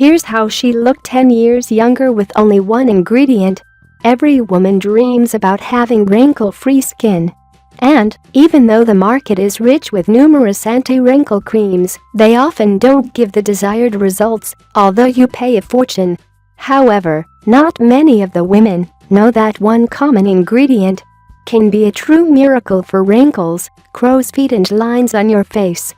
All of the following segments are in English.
Here's how she looked 10 years younger with only one ingredient. Every woman dreams about having wrinkle-free skin. And, even though the market is rich with numerous anti-wrinkle creams, they often don't give the desired results, although you pay a fortune. However, not many of the women know that one common ingredient can be a true miracle for wrinkles, crow's feet and lines on your face.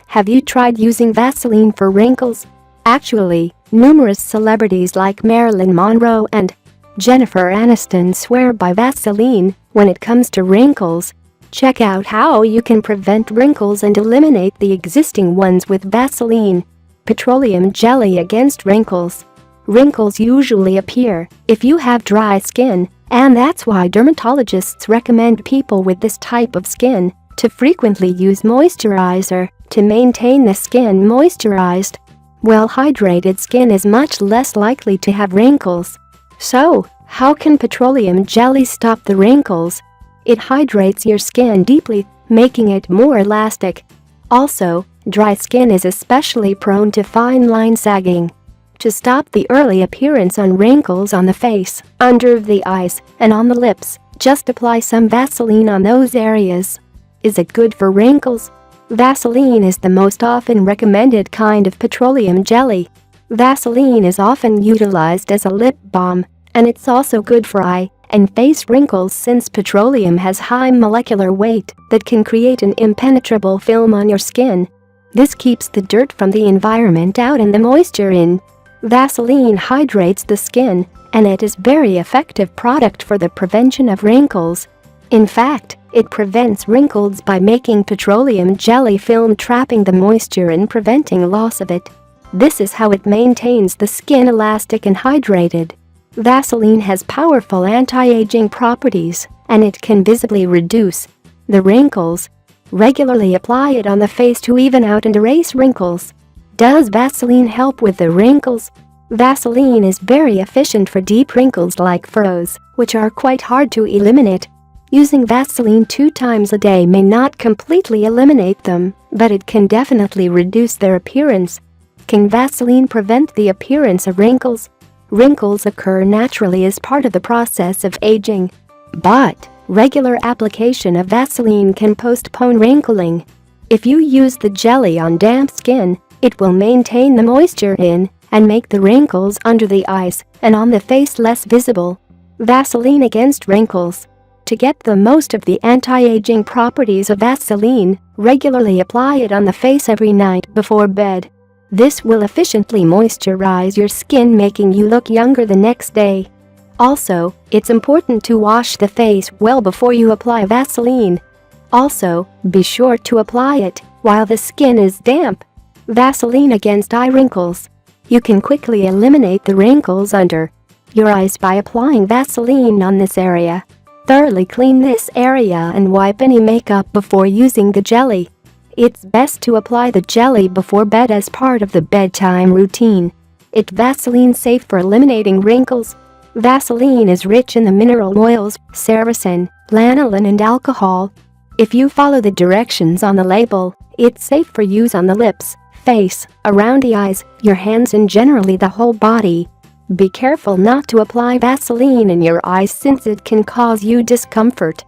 Have you tried using Vaseline for wrinkles? Actually, numerous celebrities like Marilyn Monroe and Jennifer Aniston swear by Vaseline when it comes to wrinkles. Check out how you can prevent wrinkles and eliminate the existing ones with Vaseline. Petroleum Jelly against wrinkles. Wrinkles usually appear if you have dry skin, and that's why dermatologists recommend people with this type of skin to frequently use moisturizer to maintain the skin moisturized. Well-hydrated skin is much less likely to have wrinkles. So, how can petroleum jelly stop the wrinkles? It hydrates your skin deeply, making it more elastic. Also, dry skin is especially prone to fine line sagging. To stop the early appearance on wrinkles on the face, under the eyes, and on the lips, just apply some Vaseline on those areas. Is it good for wrinkles? Vaseline is the most often recommended kind of petroleum jelly. Vaseline is often utilized as a lip balm, and it's also good for eye and face wrinkles since petroleum has high molecular weight that can create an impenetrable film on your skin. This keeps the dirt from the environment out and the moisture in. Vaseline hydrates the skin, and it is a very effective product for the prevention of wrinkles. In fact, it prevents wrinkles by making petroleum jelly film trapping the moisture and preventing loss of it. This is how it maintains the skin elastic and hydrated. Vaseline has powerful anti-aging properties, and it can visibly reduce the wrinkles. Regularly apply it on the face to even out and erase wrinkles. Does Vaseline help with the wrinkles? Vaseline is very efficient for deep wrinkles like furrows, which are quite hard to eliminate. Using Vaseline 2 times a day may not completely eliminate them, but it can definitely reduce their appearance. Can Vaseline prevent the appearance of wrinkles? Wrinkles occur naturally as part of the process of aging. But regular application of Vaseline can postpone wrinkling. If you use the jelly on damp skin, it will maintain the moisture in and make the wrinkles under the eyes and on the face less visible. Vaseline against wrinkles. To get the most of the anti-aging properties of Vaseline, regularly apply it on the face every night before bed. This will efficiently moisturize your skin, making you look younger the next day. Also, it's important to wash the face well before you apply Vaseline. Also, be sure to apply it while the skin is damp. Vaseline against eye wrinkles. You can quickly eliminate the wrinkles under your eyes by applying Vaseline on this area. Thoroughly clean this area and wipe any makeup before using the jelly. It's best to apply the jelly before bed as part of the bedtime routine. It's Vaseline safe for eliminating wrinkles. Vaseline is rich in the mineral oils, sericin, lanolin and alcohol. If you follow the directions on the label, it's safe for use on the lips, face, around the eyes, your hands and generally the whole body. Be careful not to apply Vaseline in your eyes since it can cause you discomfort.